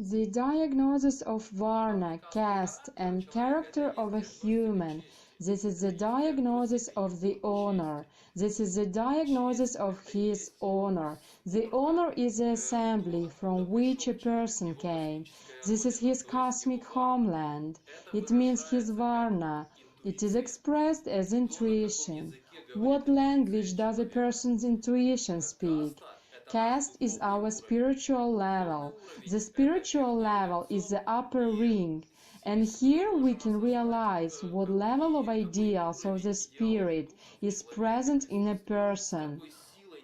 The diagnosis of varna, caste and character of a human. This is the diagnosis of the owner. This is the diagnosis of his owner. The owner is the assembly from which a person came. This is his cosmic homeland. It means his varna. It is expressed as intuition. What language does a person's intuition speak? Caste is our spiritual level. The spiritual level is the upper ring, and here we can realize what level of ideals of the spirit is present in a person.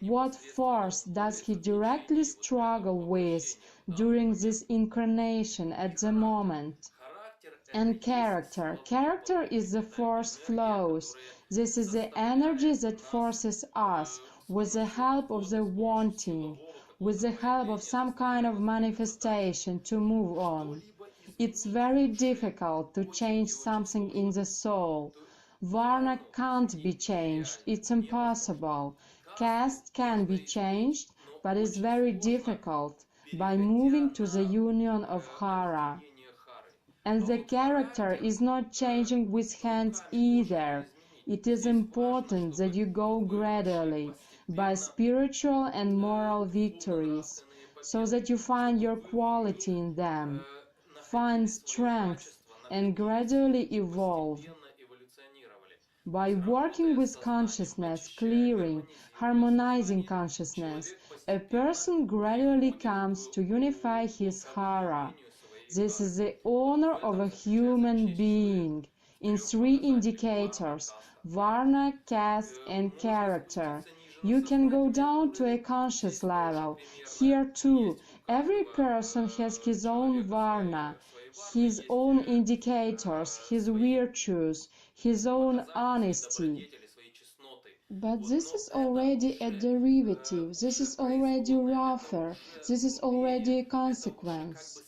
What force does he directly struggle with during this incarnation at the moment? And character. Character is the force flows. This is the energy that forces us, with the help of the wanting, with the help of some kind of manifestation, to move on. It's very difficult to change something in the soul. Varna can't be changed, it's impossible. Caste can be changed, but it's very difficult, by moving to the union of Hara. And the character is not changing with hands either. It is important that you go gradually, by spiritual and moral victories, so that you find your quality in them, find strength, and gradually evolve. By working with consciousness, clearing, harmonizing consciousness, a person gradually comes to unify his Hara. This is the honor of a human being in three indicators: varna, caste, and character. You can go down to a conscious level. Here too, every person has his own varna, his own indicators, his virtues, his own honesty. But this is already a derivative, this is already rougher, this is already a consequence.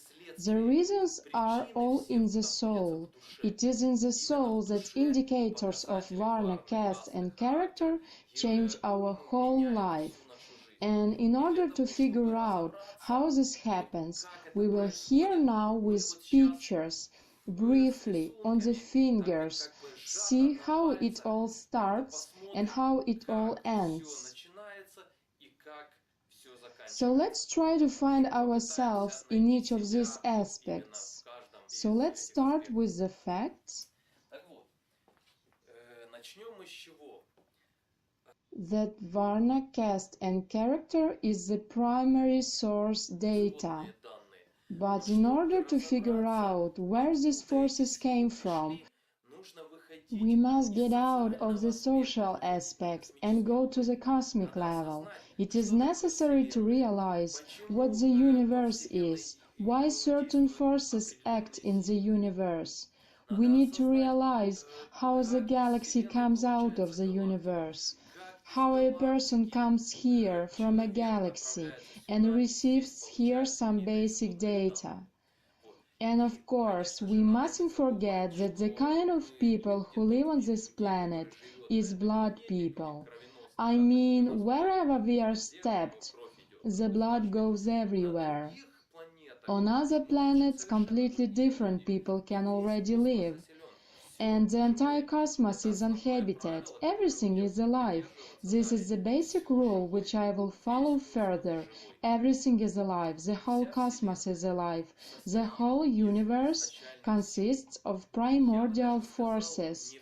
The reasons are all in the soul. It is in the soul that indicators of varna, caste and character change our whole life. And in order to figure out how this happens, we will hear now with pictures, briefly, on the fingers, see how it all starts and how it all ends. So let's try to find ourselves in each of these aspects. So let's start with the facts that varna, caste and character is the primary source data. But in order to figure out where these forces came from, we must get out of the social aspect and go to the cosmic level. It is necessary to realize what the universe is, why certain forces act in the universe. We need to realize how the galaxy comes out of the universe, how a person comes here from a galaxy and receives here some basic data. And of course, we mustn't forget that the kind of people who live on this planet is blood people. I mean, wherever we are stepped, the blood goes everywhere. On other planets, completely different people can already live. And the entire cosmos is uninhabited. Everything is alive. This is the basic rule which I will follow further. Everything is alive. The whole cosmos is alive. The whole universe consists of primordial forces.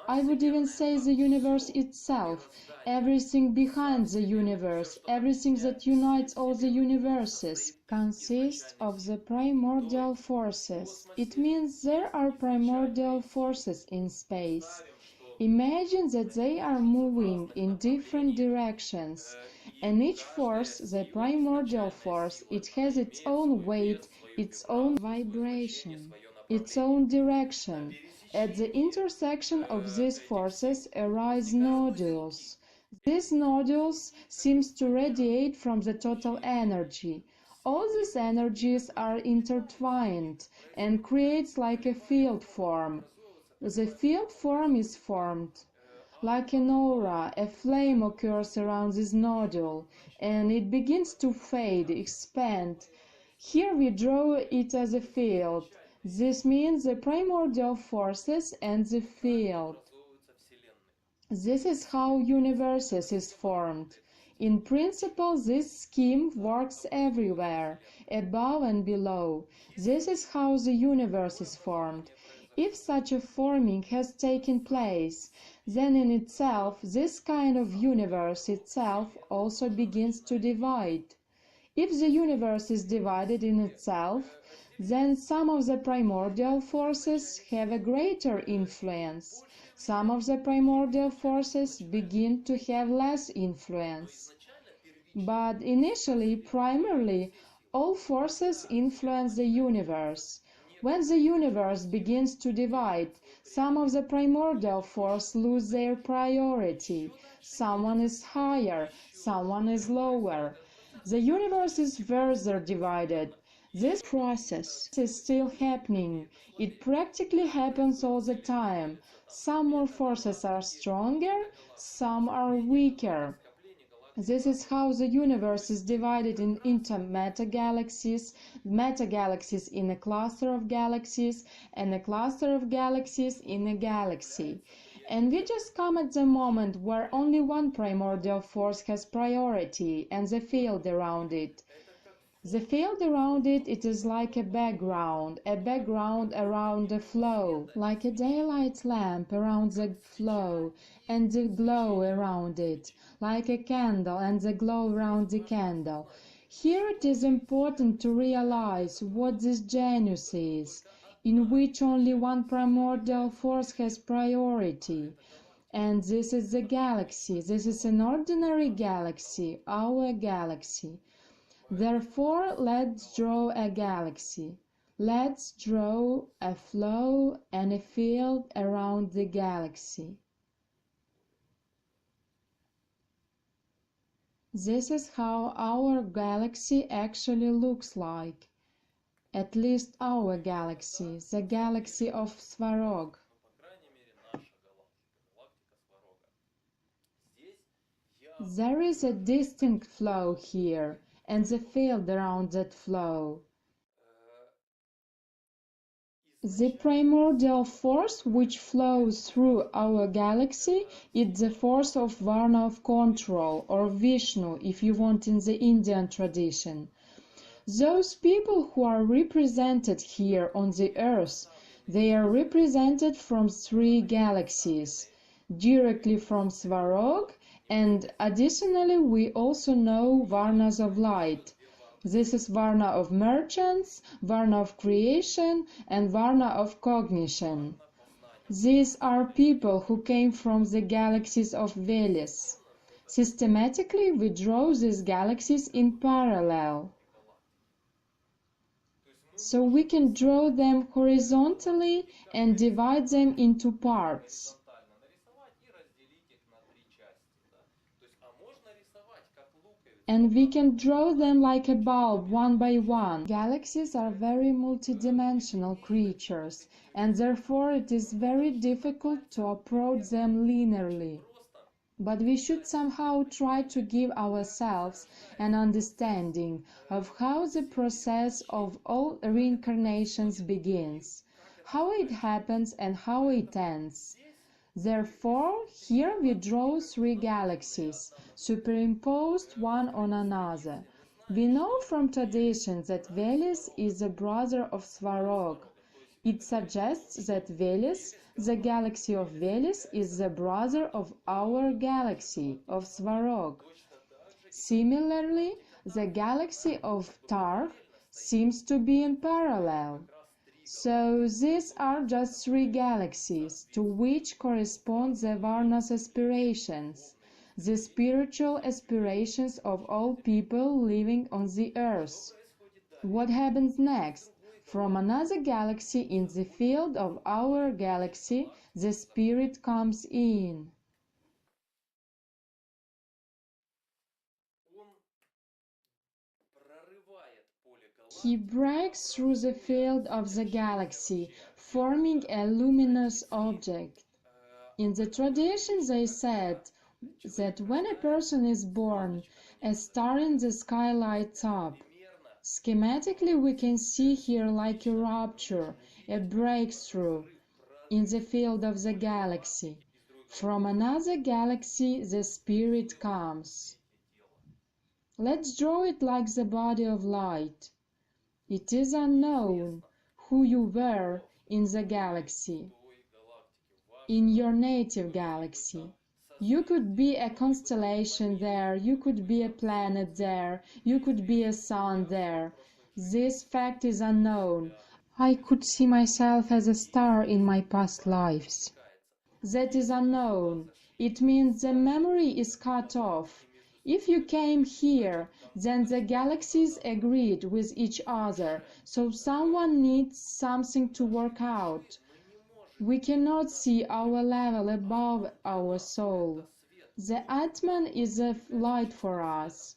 I would even say the universe itself, everything behind the universe, everything that unites all the universes, consists of the primordial forces. It means there are primordial forces in space. Imagine that they are moving in different directions, and each force, the primordial force, it has its own weight, its own vibration, its own direction. At the intersection of these forces arise nodules. These nodules seem to radiate from the total energy. All these energies are intertwined and creates like a field form. The field form is formed. Like an aura, a flame occurs around this nodule, and it begins to fade, expand. Here we draw it as a field. This means the primordial forces and the field. This is how universes is formed. In principle, this scheme works everywhere, above and below. This is how the universe is formed. If such a forming has taken place, then in itself, this kind of universe itself also begins to divide. If the universe is divided in itself, then some of the primordial forces have a greater influence. Some of the primordial forces begin to have less influence. But initially, primarily, all forces influence the universe. When the universe begins to divide, some of the primordial force lose their priority. Someone is higher, someone is lower. The universe is further divided. This process is still happening. It practically happens all the time. Some more forces are stronger, some are weaker. This is how the universe is divided into metagalaxies in a cluster of galaxies, and a cluster of galaxies in a galaxy. And we just come at the moment where only one primordial force has priority, and the field around it. The field around it, it is like a background around the flow, like a daylight lamp around the flow, and the glow around it, like a candle and the glow around the candle. Here it is important to realize what this genus is, in which only one primordial force has priority. And this is the galaxy. This is an ordinary galaxy, our galaxy. Therefore, let's draw a galaxy. Let's draw a flow and a field around the galaxy. This is how our galaxy actually looks like. At least our galaxy, the galaxy of Svarog. There is a distinct flow here, and the field around that flow. The primordial force which flows through our galaxy is the force of Varna of control, or Vishnu, if you want, in the Indian tradition. Those people who are represented here on the earth, they are represented from 3 galaxies, directly from Svarog, and additionally we also know Varnas of light. This is Varna of merchants, Varna of creation, and Varna of cognition. These are people who came from the galaxies of Veles. Systematically, we draw these galaxies in parallel. So we can draw them horizontally and divide them into parts. And we can draw them like a bulb, one by one. Galaxies are very multidimensional creatures, and therefore it is very difficult to approach them linearly. But we should somehow try to give ourselves an understanding of how the process of all reincarnations begins, how it happens and how it ends. Therefore, here we draw 3 galaxies, superimposed one on another. We know from tradition that Veles is the brother of Svarog. It suggests that Veles, the galaxy of Veles, is the brother of our galaxy, of Svarog. Similarly, the galaxy of Targ seems to be in parallel. So these are just 3 galaxies, to which correspond the Varna's aspirations, the spiritual aspirations of all people living on the earth. What happens next? From another galaxy in the field of our galaxy, the spirit comes in. He breaks through the field of the galaxy, forming a luminous object. In the tradition they said that when a person is born, a star in the sky lights up. Schematically, we can see here like a rupture, a breakthrough in the field of the galaxy. From another galaxy, the spirit comes. Let's draw it like the body of light. It is unknown who you were in the galaxy, in your native galaxy. You could be a constellation there, you could be a planet there, you could be a sun there. This fact is unknown. I could see myself as a star in my past lives. That is unknown. It means the memory is cut off. If you came here, then the galaxies agreed with each other, so someone needs something to work out. We cannot see our level above our soul. The Atman is a light for us.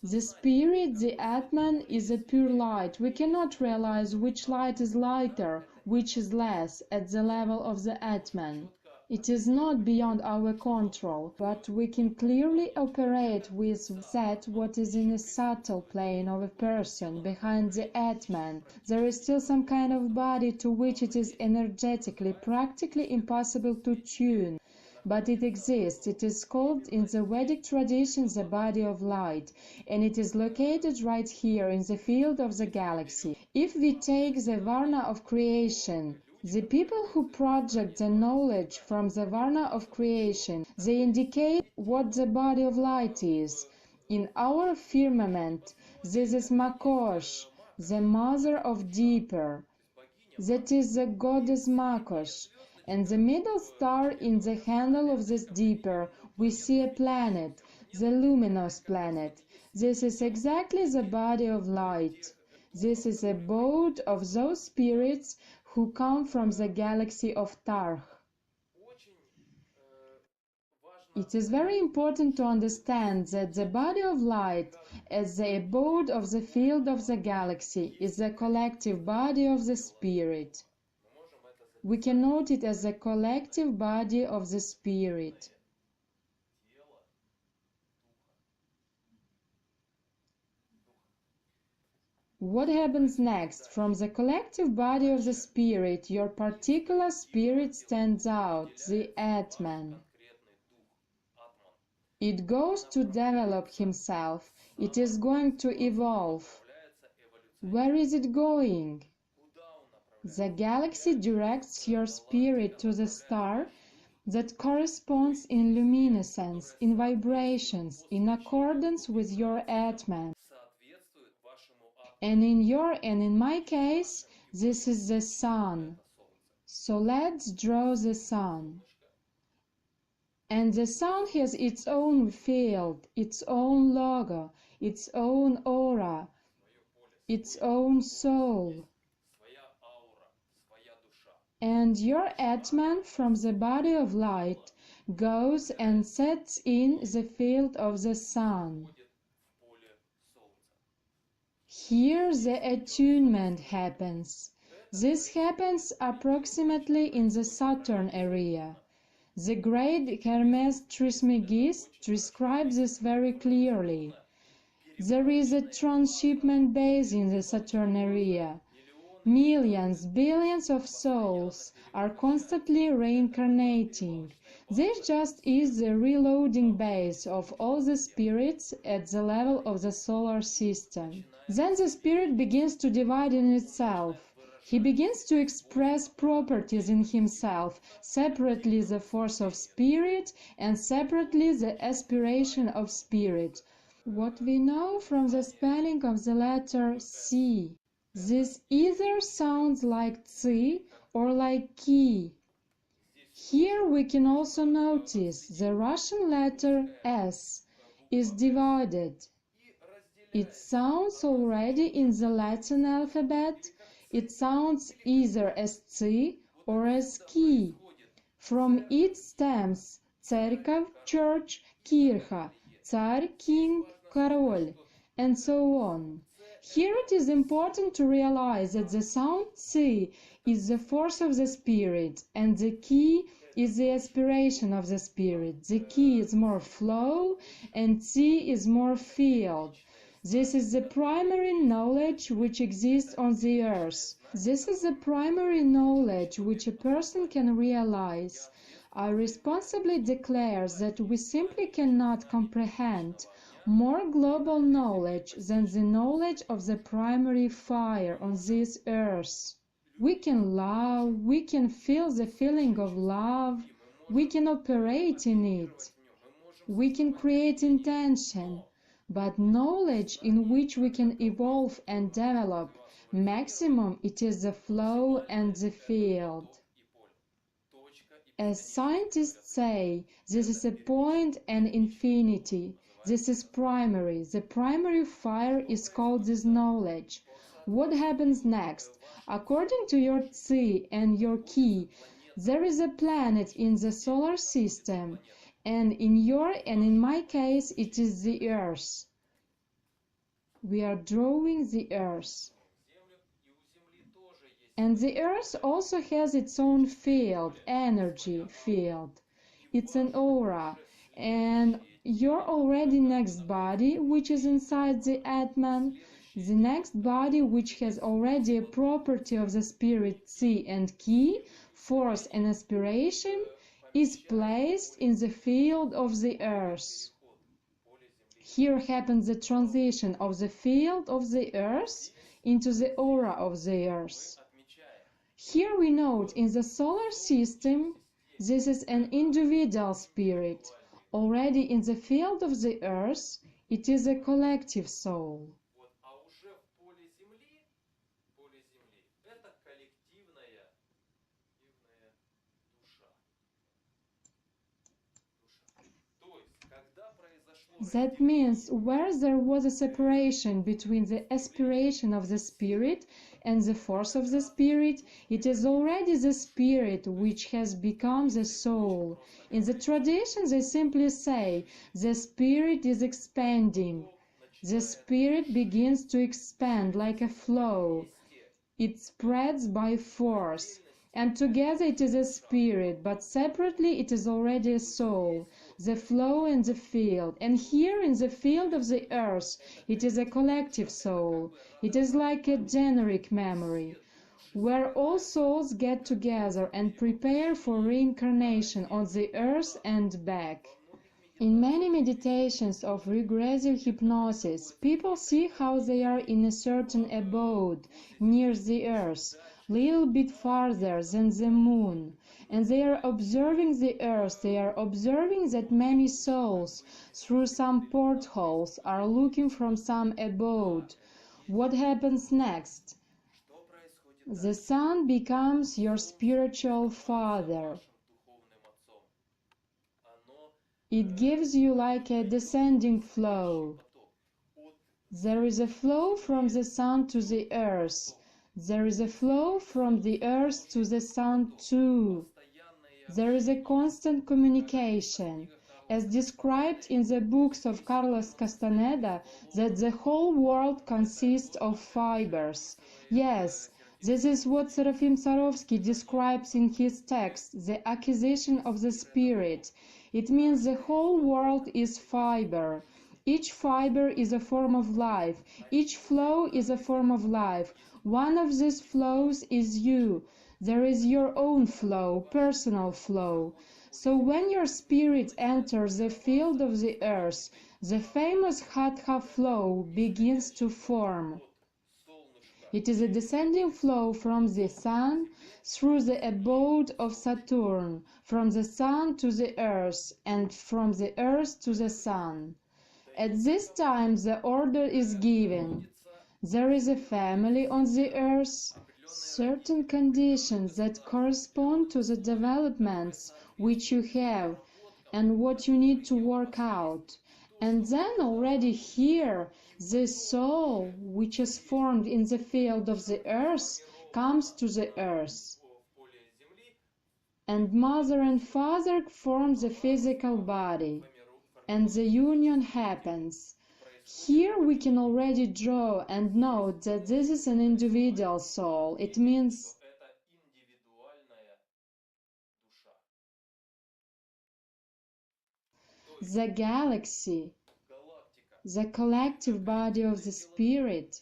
The spirit, the Atman, is a pure light. We cannot realize which light is lighter, which is less, at the level of the Atman. It is not beyond our control, but we can clearly operate with that what is in a subtle plane of a person, behind the Atman. There is still some kind of body to which it is energetically, practically impossible to tune. But it exists. It is called in the Vedic tradition the body of light, and it is located right here in the field of the galaxy. If we take the varna of creation, the people who project the knowledge from the varna of creation, they indicate what the body of light is. In our firmament, this is Makosh, the mother of Deeper. That is the goddess Makosh. And the middle star in the handle of this Deeper, we see a planet, the luminous planet. This is exactly the body of light. This is the abode of those spirits who come from the galaxy of Tarh. It is very important to understand that the body of light, as the abode of the field of the galaxy, is the collective body of the spirit. We can note it as the collective body of the spirit. What happens next? From the collective body of the spirit, your particular spirit stands out, the Atman. It goes to develop himself. It is going to evolve. Where is it going? The galaxy directs your spirit to the star that corresponds in luminescence, in vibrations, in accordance with your Atman. And in my case, this is the sun. So let's draw the sun. And the sun has its own field, its own logo, its own aura, its own soul. And your Atman from the body of light goes and sets in the field of the sun. Here the attunement happens. This happens approximately in the Saturn area. The great Hermes Trismegistus describes this very clearly. There is a transshipment base in the Saturn area. Millions, billions of souls are constantly reincarnating. This just is the reloading base of all the spirits at the level of the solar system. Then the spirit begins to divide in itself. He begins to express properties in himself, separately the force of spirit and separately the aspiration of spirit. What we know from the spelling of the letter C. This either sounds like Tsi or like Ki. Here we can also notice the Russian letter S is divided. It sounds already in the Latin alphabet. It sounds either as Tsi or as Ki. From it stems Церковь, church, Kircha, Tsar, king, Король, and so on. Here it is important to realize that the sound Tsi is the force of the spirit and the Ki is the aspiration of the spirit. The Ki is more flow and Tsi is more field. This is the primary knowledge which exists on the earth. This is the primary knowledge which a person can realize. I responsibly declare that we simply cannot comprehend more global knowledge than the knowledge of the primary fire on this earth. We can love, we can feel the feeling of love, we can operate in it, we can create intention, but knowledge in which we can evolve and develop, maximum it is the flow and the field. As scientists say, this is a point and infinity. This is primary. The primary fire is called this knowledge. What happens next? According to your Tzi and your Ki, there is a planet in the solar system, and in your and in my case, it is the Earth. We are drawing the Earth. And the Earth also has its own field, energy field. It's an aura. And your already next body, which is inside the Atman, the next body which has already a property of the spirit Tzi and Ki, force and aspiration, is placed in the field of the Earth. Here happens the transition of the field of the Earth into the aura of the Earth. Here we note in the solar system, this is an individual spirit. Already in the field of the Earth, it is a collective soul. That means where there was a separation between the aspiration of the spirit and the force of the spirit, it is already the spirit which has become the soul. In the tradition they simply say, the spirit is expanding. The spirit begins to expand like a flow. It spreads by force. And together it is a spirit, but separately it is already a soul, the flow and the field. And here in the field of the earth, it is a collective soul. It is like a generic memory, where all souls get together and prepare for reincarnation on the earth and back. In many meditations of regressive hypnosis, people see how they are in a certain abode near the earth, little bit farther than the moon, and they are observing the earth. They are observing that many souls through some portholes are looking from some abode. What happens next? The sun becomes your spiritual father. It gives you like a descending flow. There is a flow from the sun to the earth. There is a flow from the earth to the sun too. There is a constant communication, as described in the books of Carlos Castaneda, that the whole world consists of fibers. Yes, this is what Serafim Sarovsky describes in his text, the acquisition of the spirit. It means the whole world is fiber. Each fiber is a form of life. Each flow is a form of life. One of these flows is you. There is your own flow, personal flow. So when your spirit enters the field of the earth, the famous Hatha flow begins to form. It is a descending flow from the sun through the abode of Saturn, from the sun to the earth, and from the earth to the sun. At this time the order is given. There is a family on the earth, certain conditions that correspond to the developments which you have and what you need to work out. And then already here, the soul, which is formed in the field of the earth, comes to the earth. And mother and father form the physical body, and the union happens. Here we can already draw and note that this is an individual soul. It means the galaxy. the collective body of the spirit.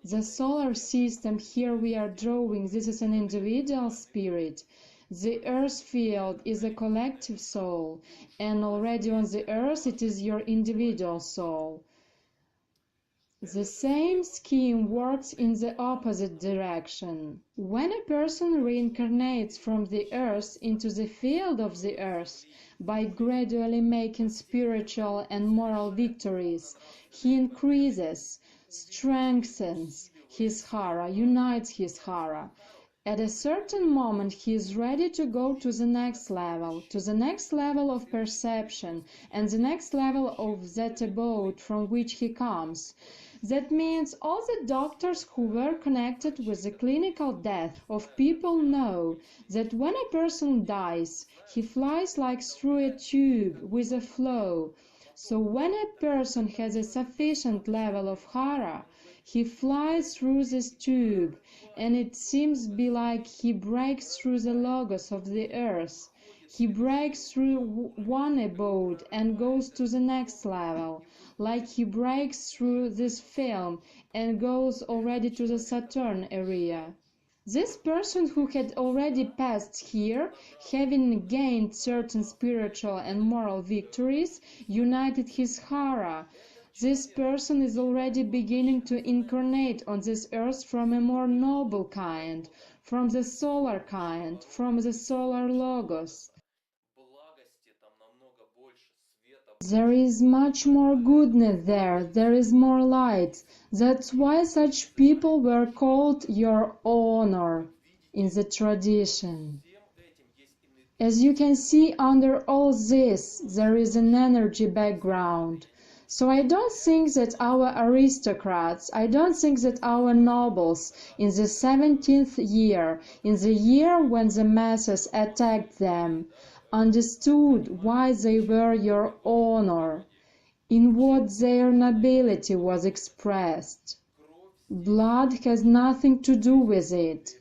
The solar system here we are drawing, this is an individual spirit. The earth field is a collective soul, and already on the earth it is your individual soul. The same scheme works in the opposite direction. When a person reincarnates from the earth into the field of the earth, by gradually making spiritual and moral victories, he increases, strengthens his hara, unites his hara. At a certain moment he is ready to go to the next level of perception, and the next level of that abode from which he comes. That means all the doctors who were connected with the clinical death of people know that when a person dies, he flies like through a tube with a flow. So when a person has a sufficient level of hara, he flies through this tube, and it seems be like he breaks through the logos of the earth. He breaks through one abode and goes to the next level, like he breaks through this film and goes already to the Saturn area. This person who had already passed here, having gained certain spiritual and moral victories, united his hara. This person is already beginning to incarnate on this earth from a more noble kind, from the solar kind, from the solar logos. There is much more goodness there is more light. That's why such people were called your honor in the tradition. As you can see, under all this, there is an energy background. So I don't think that our aristocrats, I don't think that our nobles in the 17th year, in the year when the masses attacked them, understood why they were your honor, in what their nobility was expressed. Blood has nothing to do with it.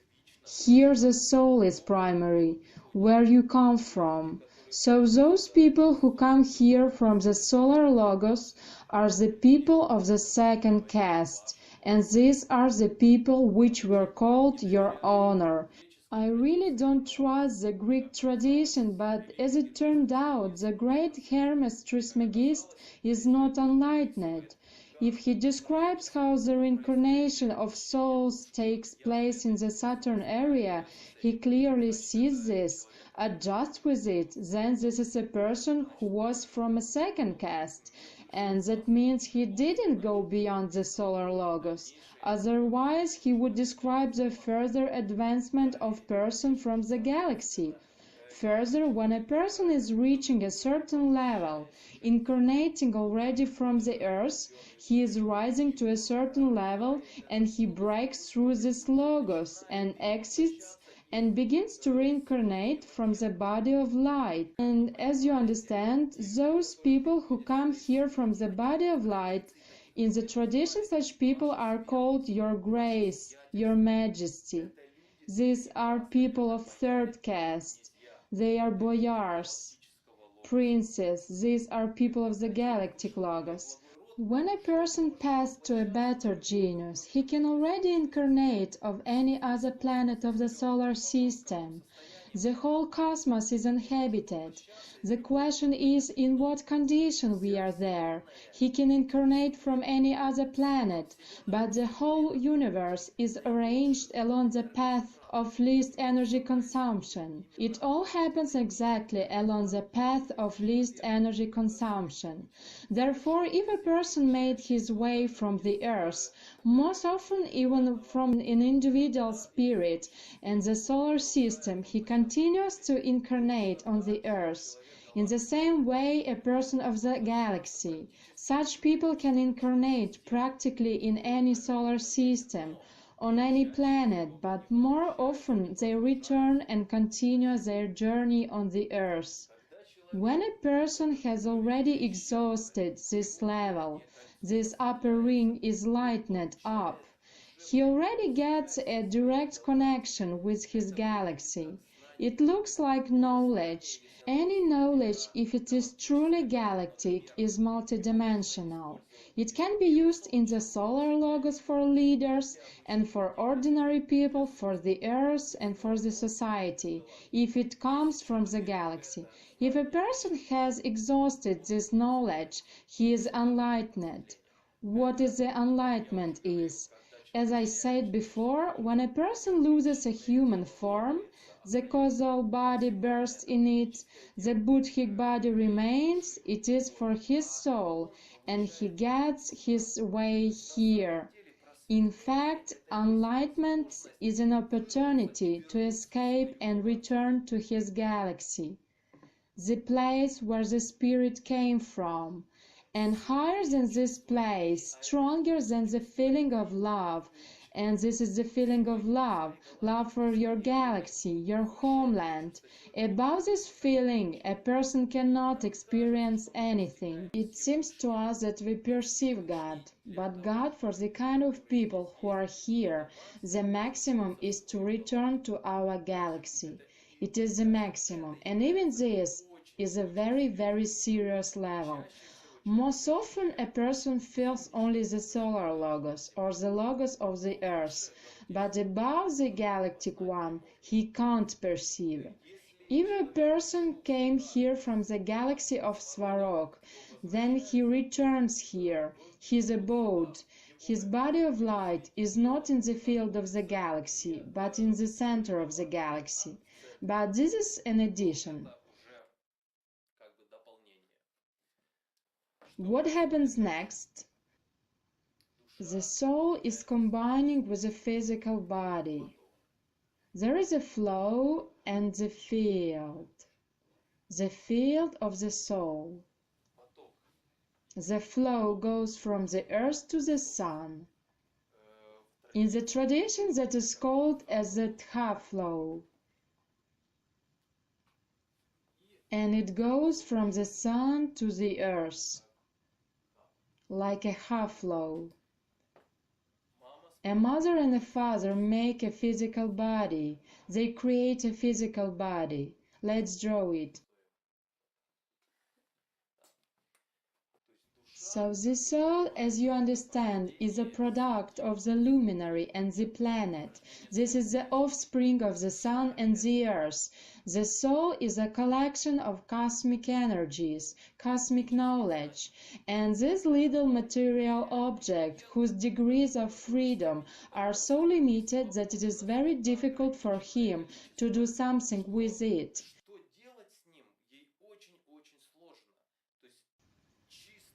Here the soul is primary, where you come from. So those people who come here from the solar logos are the people of the second caste, and these are the people which were called your honor. I really don't trust the Greek tradition, but as it turned out, the great Hermes Trismegist is not enlightened. If he describes how the reincarnation of souls takes place in the Saturn area, he clearly sees this, adjusts with it, then this is a person who was from a second caste, and that means he didn't go beyond the solar logos. Otherwise, he would describe the further advancement of person from the galaxy. Further, when a person is reaching a certain level, incarnating already from the earth, he is rising to a certain level and he breaks through this logos and exits and begins to reincarnate from the body of light. And as you understand, those people who come here from the body of light, in the tradition such people are called your grace, your majesty. These are people of third caste. They are boyars, princes. These are people of the galactic logos. When a person passed to a better genius, he can already incarnate of any other planet of the solar system. The whole cosmos is inhabited. The question is in what condition we are there. He can incarnate from any other planet, but the whole universe is arranged along the path of least energy consumption. It all happens exactly along the path of least energy consumption. Therefore, if a person made his way from the earth, most often even from an individual spirit and the solar system, he continues to incarnate on the earth. In the same way, a person of the galaxy. Such people can incarnate practically in any solar system, on any planet, but more often they return and continue their journey on the earth. When a person has already exhausted this level, this upper ring is lightened up. He already gets a direct connection with his galaxy. It looks like knowledge. Any knowledge, if it is truly galactic, is multidimensional. It can be used in the solar logos for leaders and for ordinary people, for the earth and for the society, if it comes from the galaxy. If a person has exhausted this knowledge, he is enlightened. What is the enlightenment is? As I said before, when a person loses a human form, the causal body bursts in it, the Buddhic body remains, it is for his soul, and he gets his way here. In fact, enlightenment is an opportunity to escape and return to his galaxy, the place where the spirit came from, and higher than this place, stronger than the feeling of love. And this is the feeling of love, love for your galaxy, your homeland. Above this feeling, a person cannot experience anything. It seems to us that we perceive God, but God, for the kind of people who are here, the maximum is to return to our galaxy. It is the maximum, and even this is a very, very serious level. Most often a person feels only the solar logos or the logos of the earth, but above the galactic one he can't perceive. If a person came here from the galaxy of Svarog, then he returns here, his abode, his body of light is not in the field of the galaxy, but in the center of the galaxy. But this is an addition. What happens next? The soul is combining with the physical body. There is a flow and the field of the soul. The flow goes from the earth to the sun. In the tradition that is called as the Tha flow. And it goes from the sun to the earth, like a half-flow. A mother and a father make a physical body. They create a physical body. Let's draw it. So the soul, as you understand, is a product of the luminary and the planet. This is the offspring of the sun and the earth. The soul is a collection of cosmic energies, cosmic knowledge, and this little material object, whose degrees of freedom are so limited that it is very difficult for him to do something with it.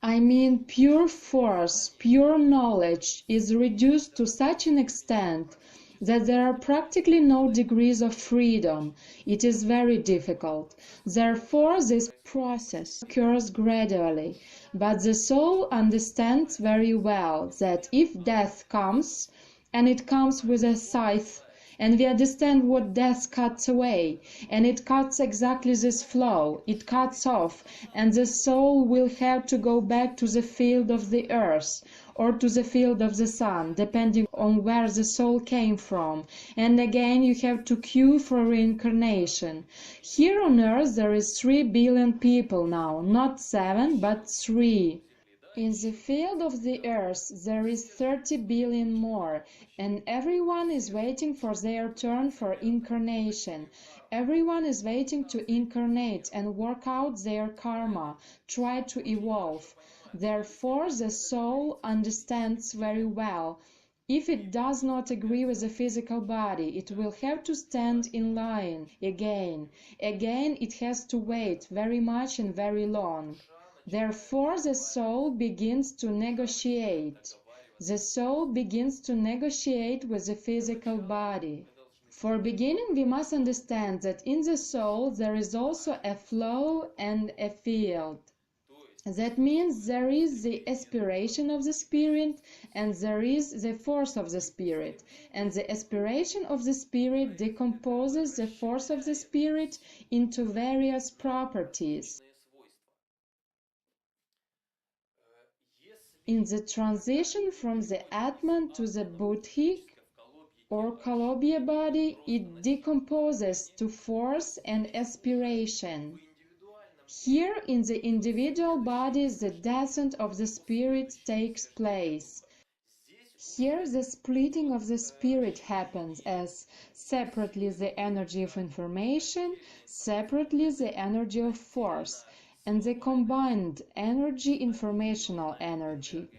I mean, pure force, pure knowledge is reduced to such an extent that there are practically no degrees of freedom. It is very difficult. Therefore, this process occurs gradually. But the soul understands very well that if death comes, and it comes with a scythe, and we understand what death cuts away, and it cuts exactly this flow, it cuts off, and the soul will have to go back to the field of the earth, or to the field of the sun, depending on where the soul came from, and again you have to queue for reincarnation. Here on earth there is 3 billion people now, not 7, but 3. In the field of the earth there is 30 billion more, and everyone is waiting for their turn for incarnation. Everyone is waiting to incarnate and work out their karma, try to evolve. Therefore the soul understands very well. If it does not agree with the physical body, it will have to stand in line again. Again it has to wait very much and very long. Therefore the soul begins to negotiate. The soul begins to negotiate with the physical body. For beginning, we must understand that in the soul there is also a flow and a field. That means there is the aspiration of the spirit and there is the force of the spirit. And the aspiration of the spirit decomposes the force of the spirit into various properties. In the transition from the Atman to the Buddhic or Kalobya body, it decomposes to force and aspiration. Here in the individual body the descent of the spirit takes place. Here the splitting of the spirit happens as separately the energy of information, separately the energy of force, and the combined energy informational energy.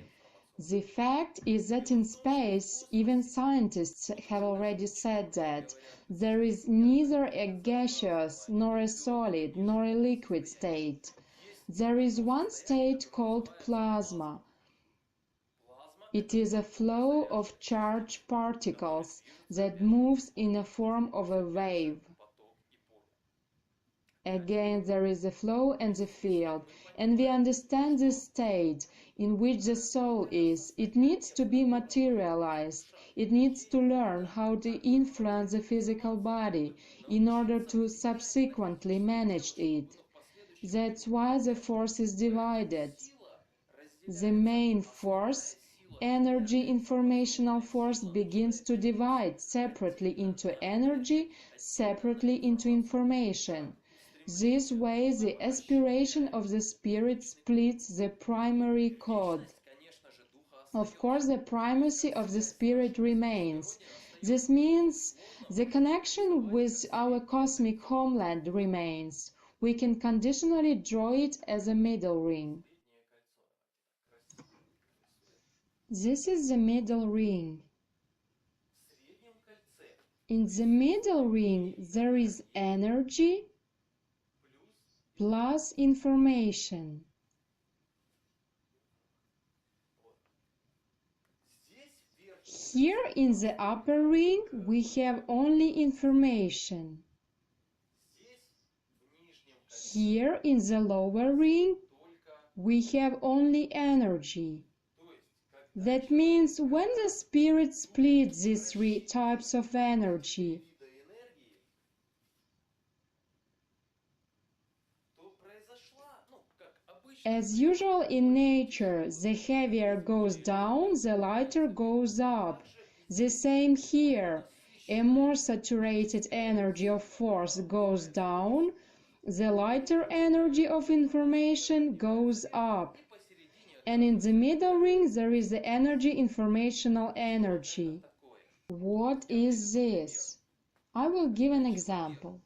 The fact is that in space, even scientists have already said that there is neither a gaseous, nor a solid, nor a liquid state. There is one state called plasma. It is a flow of charged particles that moves in the form of a wave. Again, there is a flow and the field, and we understand this state in which the soul is. It needs to be materialized. It needs to learn how to influence the physical body in order to subsequently manage it. That's why the force is divided. The main force, energy informational force, begins to divide separately into energy, separately into information. This way the aspiration of the spirit splits the primary code. Of course, the primacy of the spirit remains. This means the connection with our cosmic homeland remains. We can conditionally draw it as a middle ring. This is the middle ring. In the middle ring there is energy plus information. Here in the upper ring we have only information. Here in the lower ring we have only energy. That means when the spirit splits these three types of energy, as usual in nature, the heavier goes down, the lighter goes up. The same here. A more saturated energy of force goes down, the lighter energy of information goes up. And in the middle ring there is the energy informational energy. What is this? I will give an example.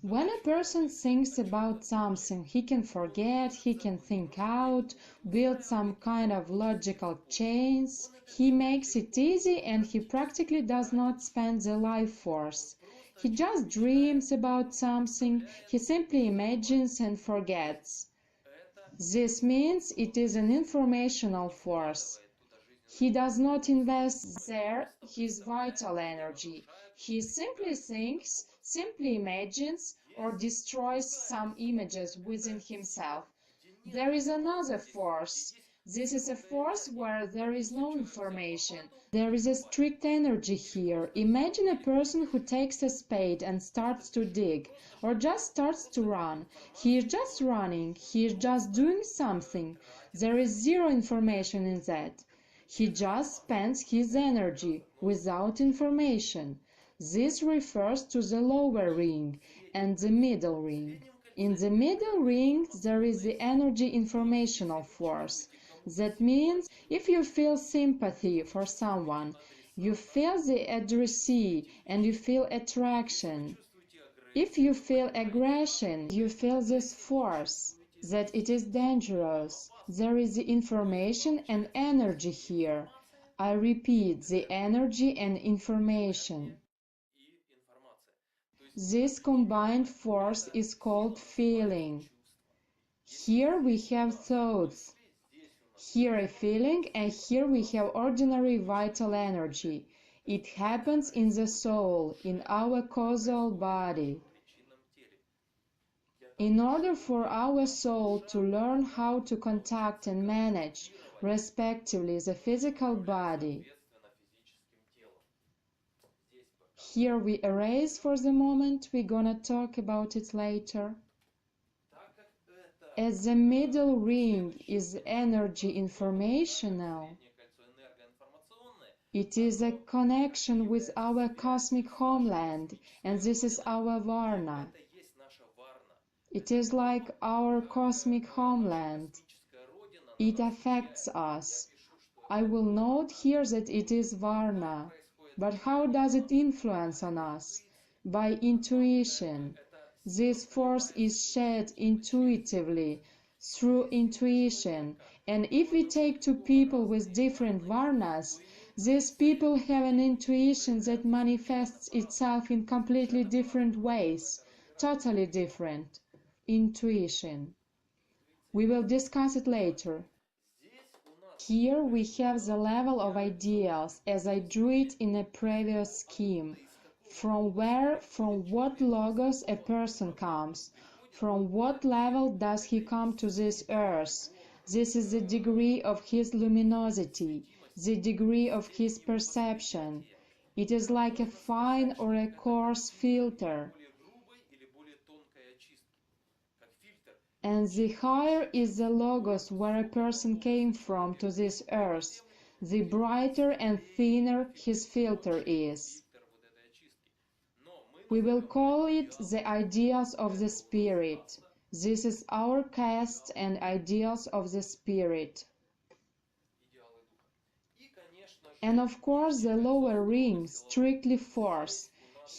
When a person thinks about something, he can forget, he can think out, build some kind of logical chains. He makes it easy and he practically does not spend the life force. He just dreams about something, he simply imagines and forgets. This means it is an informational force. He does not invest there his vital energy. He simply thinks, simply imagines, or destroys some images within himself. There is another force. This is a force where there is no information. There is a strict energy here. Imagine a person who takes a spade and starts to dig, or just starts to run. He is just running, he is just doing something. There is zero information in that. He just spends his energy without information. This refers to the lower ring and the middle ring. In the middle ring there is the energy informational force. That means if you feel sympathy for someone, you feel the addressee and you feel attraction. If you feel aggression, you feel this force, that it is dangerous. There is the information and energy here. I repeat, the energy and information. This combined force is called feeling. Here we have thoughts, here a feeling, and here we have ordinary vital energy. It happens in the soul, in our causal body. In order for our soul to learn how to contact and manage, respectively, the physical body, here we erase for the moment, we're gonna talk about it later. As the middle ring is energy informational, it is a connection with our cosmic homeland, and this is our varna. It is like our cosmic homeland. It affects us. I will note here that it is varna. But how does it influence on us? By intuition. This force is shed intuitively, through intuition. And if we take two people with different varnas, these people have an intuition that manifests itself in completely different ways, totally different. Intuition. We will discuss it later. Here we have the level of ideals as I drew it in a previous scheme. From what logos a person comes, from what level does he come to this earth. This is the degree of his luminosity, the degree of his perception. It is like a fine or a coarse filter. And the higher is the logos where a person came from to this earth, the brighter and thinner his filter is. We will call it the ideals of the spirit. This is our caste and ideals of the spirit. And of course the lower ring, strictly force.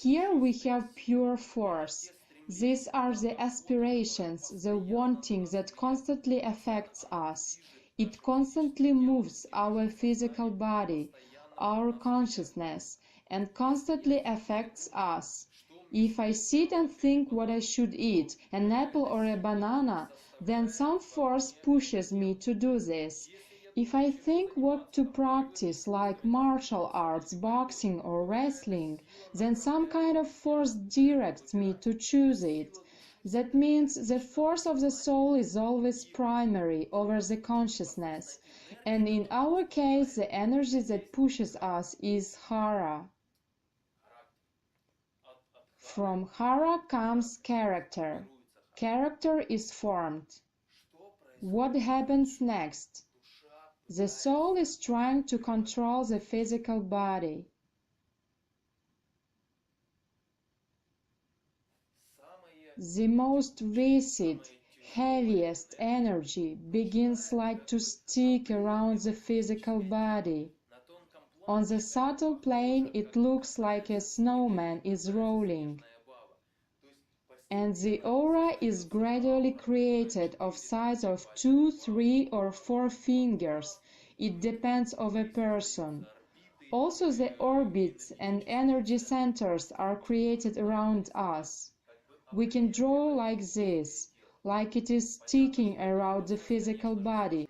Here we have pure force. These are the aspirations, the wanting that constantly affects us. It constantly moves our physical body, our consciousness, and constantly affects us. If I sit and think what I should eat, an apple or a banana, then some force pushes me to do this. If I think what to practice, like martial arts, boxing or wrestling, then some kind of force directs me to choose it. That means the force of the soul is always primary over the consciousness, and in our case the energy that pushes us is Hara. From Hara comes character. Character is formed. What happens next? The soul is trying to control the physical body. The most viscid, heaviest energy begins like to stick around the physical body. On the subtle plane it looks like a snowman is rolling. And the aura is gradually created of size of 2, 3 or 4 fingers. It depends on a person. Also the orbits and energy centers are created around us. We can draw like this, like it is sticking around the physical body.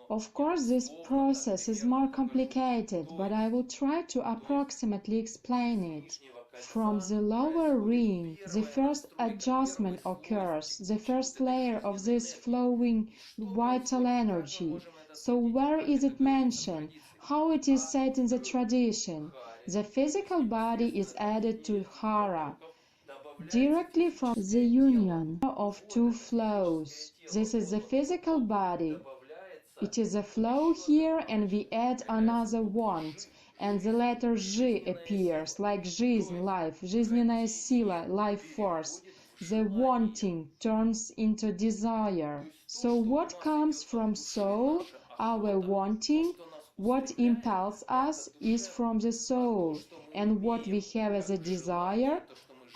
Of course this process is more complicated, but I will try to approximately explain it. From the lower ring, the first adjustment occurs, the first layer of this flowing vital energy. So where is it mentioned? How it is said in the tradition? The physical body is added to Hara, directly from the union of two flows. This is the physical body. It is a flow here, and we add another want, and the letter G appears, like жизнь, life, жизненная сила, life force. The wanting turns into desire. So what comes from soul, our wanting, what impels us is from the soul, and what we have as a desire,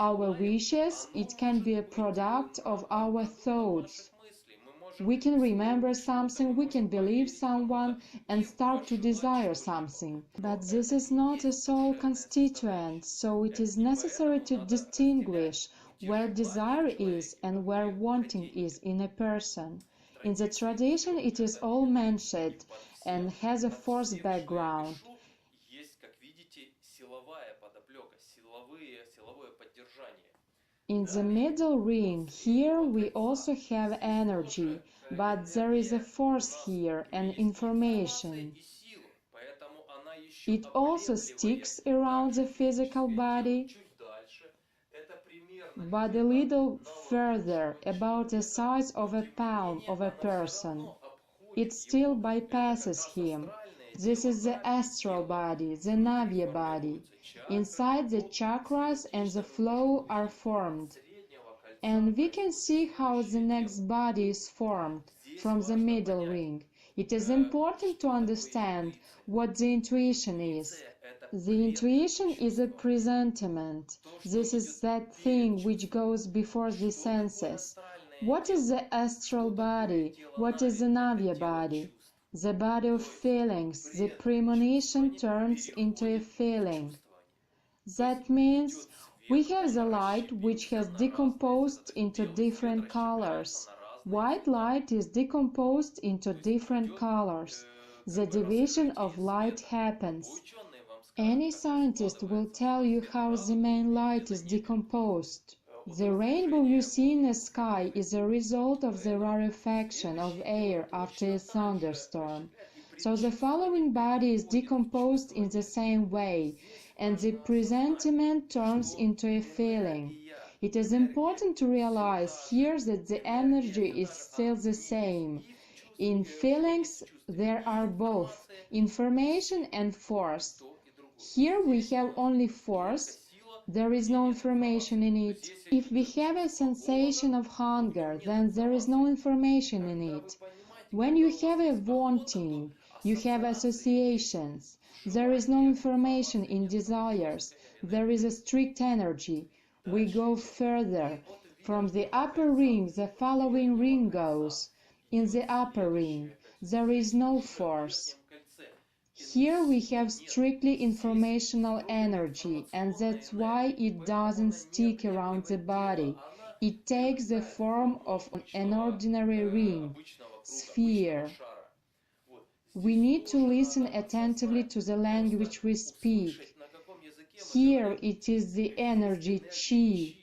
our wishes, it can be a product of our thoughts. We can remember something, we can believe someone and start to desire something. But this is not a soul constituent, so it is necessary to distinguish where desire is and where wanting is in a person. In the tradition it is all mentioned and has a force background. In the middle ring, here we also have energy, but there is a force here and information. It also sticks around the physical body, but a little further, about the size of a palm of a person. It still bypasses him. This is the astral body, the Navya body. Inside the chakras and the flow are formed. And we can see how the next body is formed from the middle ring. It is important to understand what the intuition is. The intuition is a presentiment. This is that thing which goes before the senses. What is the astral body? What is the Navya body? The body of feelings. The premonition turns into a feeling. That means we have the light which has decomposed into different colors. White light is decomposed into different colors. The division of light happens. Any scientist will tell you how the main light is decomposed. The rainbow you see in the sky is a result of the rarefaction of air after a thunderstorm. So the following body is decomposed in the same way, and the presentiment turns into a feeling. It is important to realize here that the energy is still the same. In feelings, there are both information and force. Here we have only force, there is no information in it. If we have a sensation of hunger, then there is no information in it. When you have a wanting, you have associations. There is no information in desires, there is a strict energy. We go further. From the upper ring, the following ring goes. In the upper ring, there is no force. Here we have strictly informational energy, and that's why it doesn't stick around the body. It takes the form of an ordinary ring, sphere. We need to listen attentively to the language we speak. Here it is the energy chi.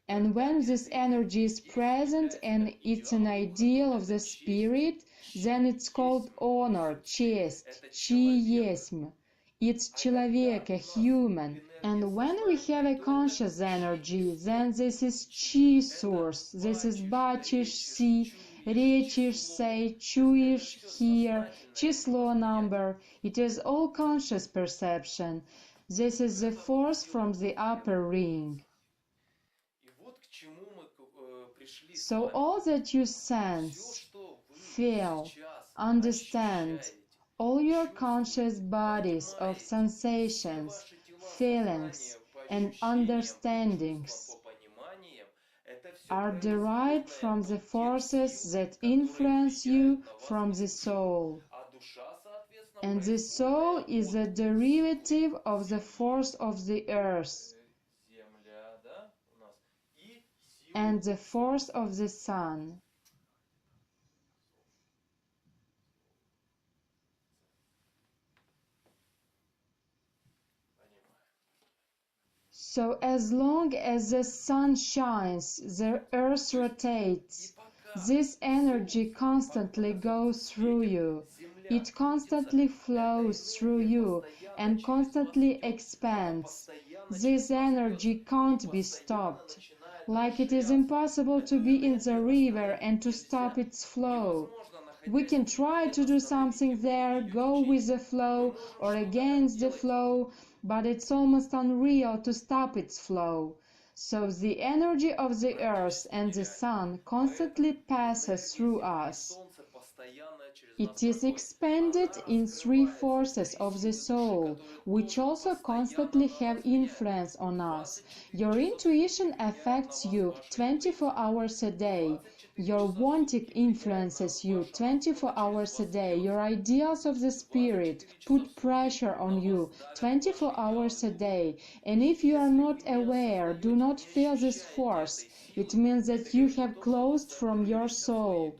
And when this energy is present and it's an ideal of the spirit, then it's called honor, честь, чиесмь. It's человек, a human. And when we have a conscious energy, then this is chi source. This is бачишь, see, речишь, say, чуешь, hear, число, number. It is all conscious perception. This is the force from the upper ring. So all that you sense, feel, understand, all your conscious bodies of sensations, feelings, and understandings are derived from the forces that influence you from the soul. And the soul is a derivative of the force of the earth and the force of the sun. So as long as the sun shines, the earth rotates. This energy constantly goes through you. It constantly flows through you and constantly expands. This energy can't be stopped. Like it is impossible to be in the river and to stop its flow. We can try to do something there, go with the flow or against the flow, but it's almost unreal to stop its flow. So the energy of the earth and the sun constantly passes through us. It is expanded in three forces of the soul, which also constantly have influence on us. Your intuition affects you 24 hours a day. Your wanting influences you 24 hours a day. Your ideals of the spirit put pressure on you 24 hours a day. And if you are not aware, do not feel this force, it means that you have closed from your soul.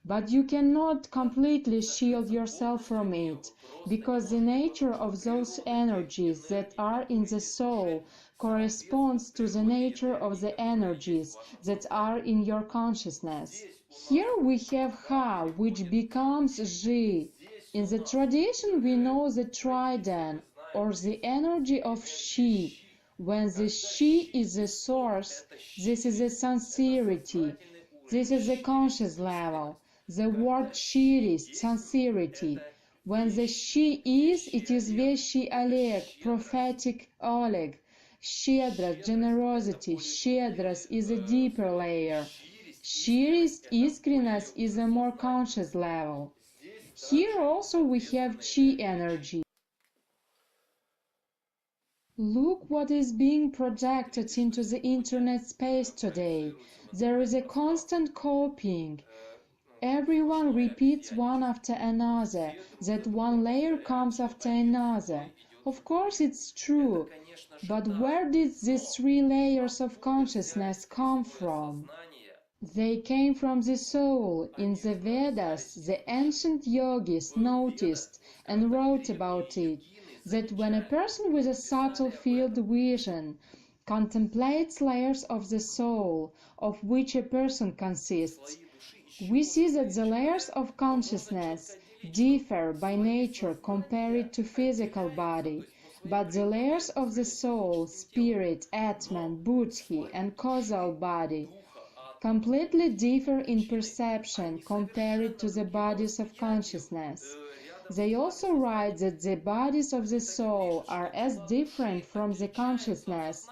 But you cannot completely shield yourself from it, because the nature of those energies that are in the soul corresponds to the nature of the energies that are in your consciousness. Here we have Ha, which becomes Zhi. In the tradition we know the trident, or the energy of Shi. When the Shi is the source, this is the sincerity, this is the conscious level. The word shirist, sincerity. When the she is, it is Veshchi Oleg, prophetic Oleg. Щедрость, generosity, щедрость is a deeper layer. Щирість, искренность is a more conscious level. Here also we have chi energy. Look what is being projected into the internet space today. There is a constant copying. Everyone repeats one after another, that one layer comes after another. Of course it's true, but where did these 3 layers of consciousness come from? They came from the soul. In the Vedas, the ancient yogis noticed and wrote about it, that when a person with a subtle field vision contemplates layers of the soul of which a person consists, we see that the layers of consciousness differ by nature compared to physical body, but the layers of the soul, spirit, Atman, Buddhi, and causal body completely differ in perception compared to the bodies of consciousness. They also write that the bodies of the soul are as different from the consciousness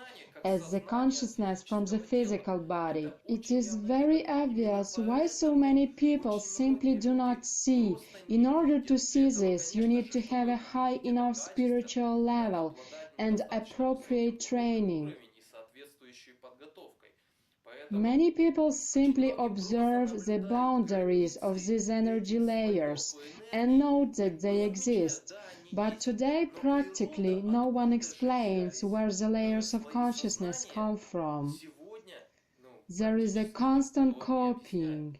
as the consciousness from the physical body. It is very obvious why so many people simply do not see. In order to see this, you need to have a high enough spiritual level and appropriate training. Many people simply observe the boundaries of these energy layers and note that they exist, but today practically no one explains where the layers of consciousness come from. There is a constant copying,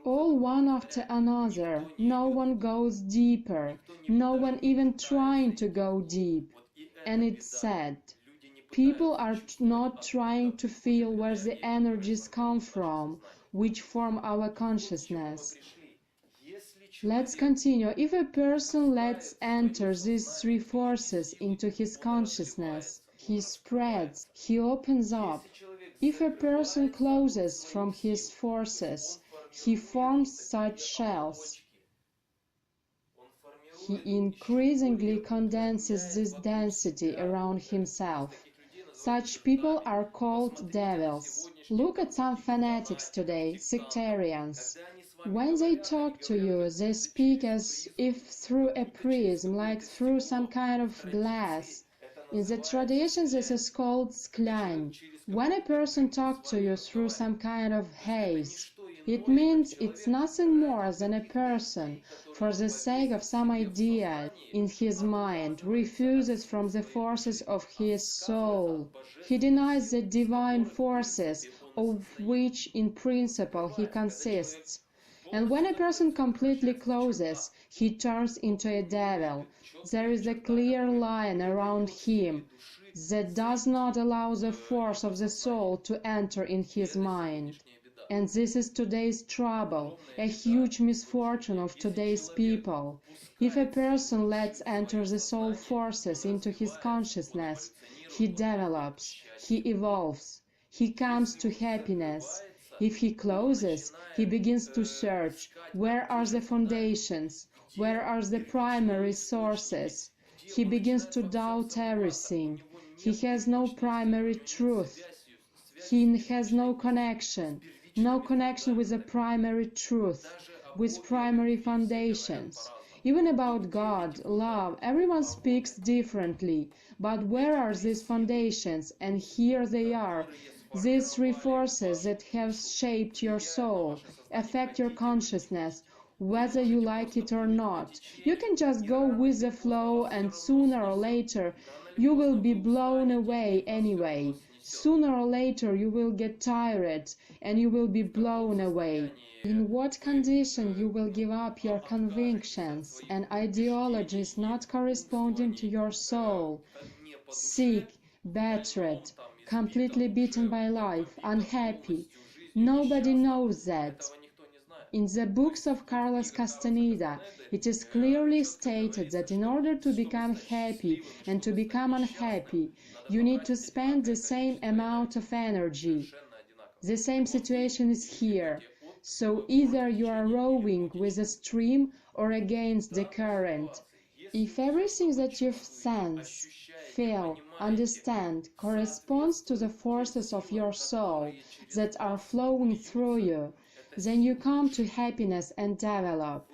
all one after another. No one goes deeper, no one even trying to go deep, and it's sad. People are not trying to feel where the energies come from, which form our consciousness. Let's continue. If a person lets enter these 3 forces into his consciousness, he spreads, he opens up. If a person closes from his forces, he forms such shells. He increasingly condenses this density around himself. Such people are called devils. Look at some fanatics today, sectarians. When they talk to you, they speak as if through a prism, like through some kind of glass. In the tradition, this is called sklянь. When a person talks to you through some kind of haze, it means it's nothing more than a person, for the sake of some idea in his mind, refuses from the forces of his soul. He denies the divine forces of which in principle he consists. And when a person completely closes, he turns into a devil. There is a clear line around him that does not allow the force of the soul to enter in his mind. And this is today's trouble, a huge misfortune of today's people. If a person lets enter the soul forces into his consciousness, he develops, he evolves, he comes to happiness. If he closes, he begins to search, where are the foundations, where are the primary sources? He begins to doubt everything. He has no primary truth. He has no connection with the primary truth, with primary foundations. Even about God, love, everyone speaks differently, but where are these foundations? And here they are. These 3 forces that have shaped your soul, affect your consciousness, whether you like it or not. You can just go with the flow, and sooner or later you will be blown away anyway. Sooner or later you will get tired and you will be blown away. In what condition you will give up your convictions and ideologies not corresponding to your soul? Sick, battered, completely beaten by life, unhappy. Nobody knows that. In the books of Carlos Castaneda, it is clearly stated that in order to become happy and to become unhappy, you need to spend the same amount of energy. The same situation is here. So either you are rowing with a stream or against the current. If everything that you sense, feel, understand corresponds to the forces of your soul that are flowing through you, then you come to happiness and develop.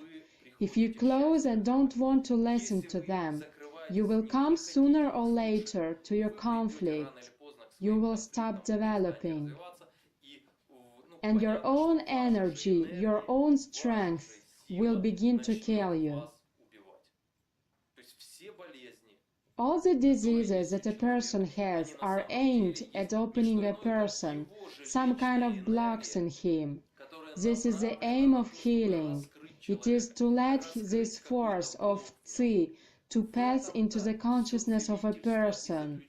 If you close and don't want to listen to them, you will come sooner or later to your conflict. You will stop developing. And your own energy, your own strength will begin to kill you. All the diseases that a person has are aimed at opening a person, some kind of blocks in him. This is the aim of healing. It is to let this force of Qi to pass into the consciousness of a person.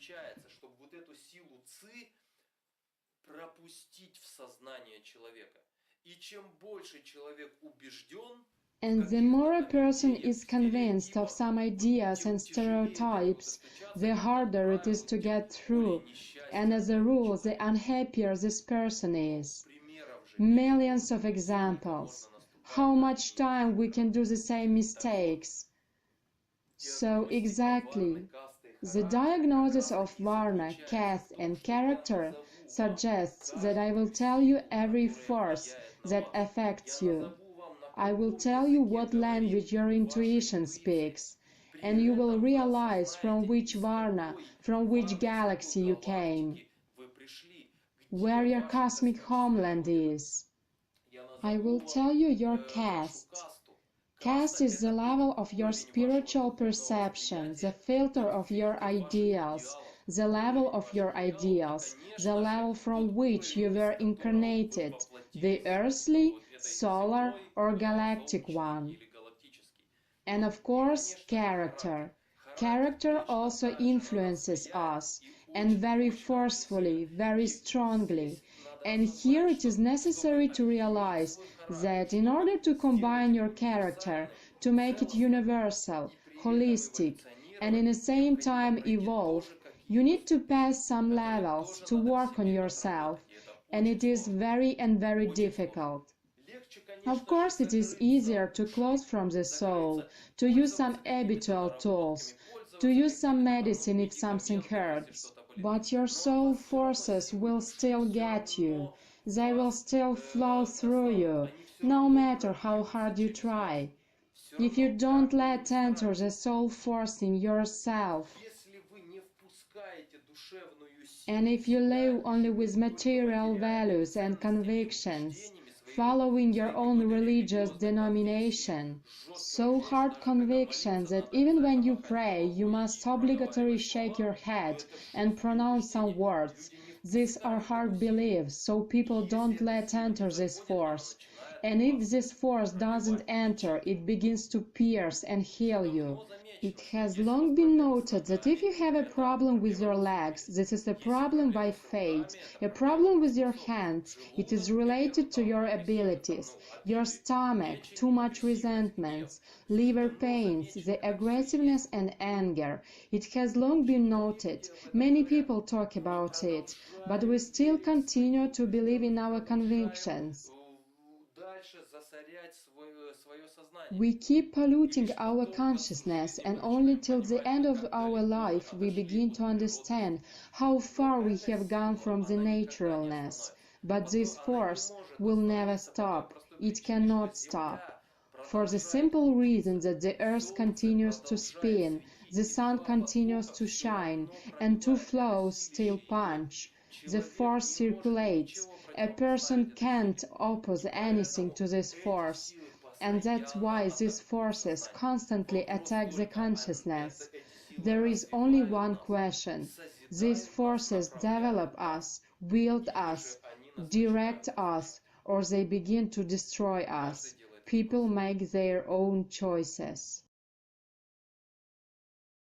And the more a person is convinced of some ideas and stereotypes, the harder it is to get through, and as a rule, the unhappier this person is. Millions of examples. How much time we can do the same mistakes? So exactly, the diagnosis of varna, caste and character suggests that I will tell you every force that affects you. I will tell you what language your intuition speaks, and you will realize from which varna, from which galaxy you came, where your cosmic homeland is. I will tell you your caste. Caste is the level of your spiritual perception, the filter of your ideals, the level of your ideals, the level from which you were incarnated, the earthly, solar, or galactic one. And of course, character. Character also influences us, and very forcefully, very strongly. And here it is necessary to realize that in order to combine your character, to make it universal, holistic, and in the same time evolve, you need to pass some levels to work on yourself, and it is very difficult. Of course, it is easier to close from the soul, to use some habitual tools, to use some medicine if something hurts. But your soul forces will still get you. They will still flow through you, no matter how hard you try. If you don't let enter the soul force in yourself, and if you live only with material values and convictions, following your own religious denomination, so hard convictions that even when you pray you must obligatory shake your head and pronounce some words. These are hard beliefs, so people don't let enter this force. And if this force doesn't enter, it begins to pierce and heal you. It has long been noted that if you have a problem with your legs, this is a problem by fate, a problem with your hands, it is related to your abilities, your stomach, too much resentments, liver pains, the aggressiveness and anger. It has long been noted, many people talk about it, but we still continue to believe in our convictions. We keep polluting our consciousness, and only till the end of our life we begin to understand how far we have gone from the naturalness. But this force will never stop. It cannot stop. For the simple reason that the earth continues to spin, the sun continues to shine, and two flows still punch. The force circulates. A person can't oppose anything to this force, and that's why these forces constantly attack the consciousness. There is only one question. These forces develop us, wield us, direct us, or they begin to destroy us. People make their own choices.